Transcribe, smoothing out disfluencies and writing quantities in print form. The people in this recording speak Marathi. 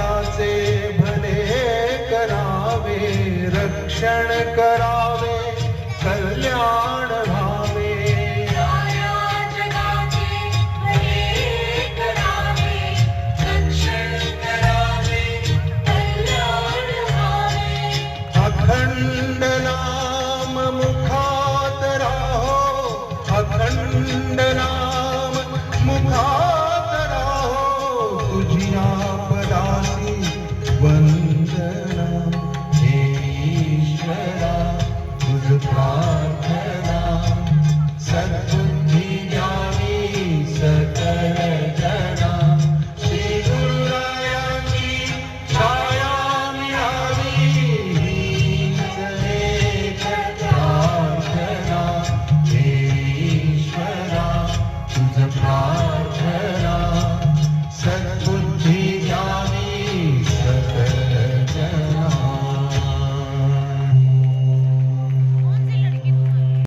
जगाचे भले करावे, रक्षण करावे, कल्याण व्हावे. साऱ्या जगाचे भले करावे, रक्षण करावे, कल्याण व्हावे. अखंड नाम मुखात राहो, अखंड नाम मुखात राहो. तुझिया पदासी वंदना, हे ईश्वरा तुझ प्रार्थना. सद्बुद्धी द्यावी सकल जना, श्री गुरुरायांची छाया मिळावी. हीच एक प्रार्थना, हे ईश्वरा तुझ प्रार्थना.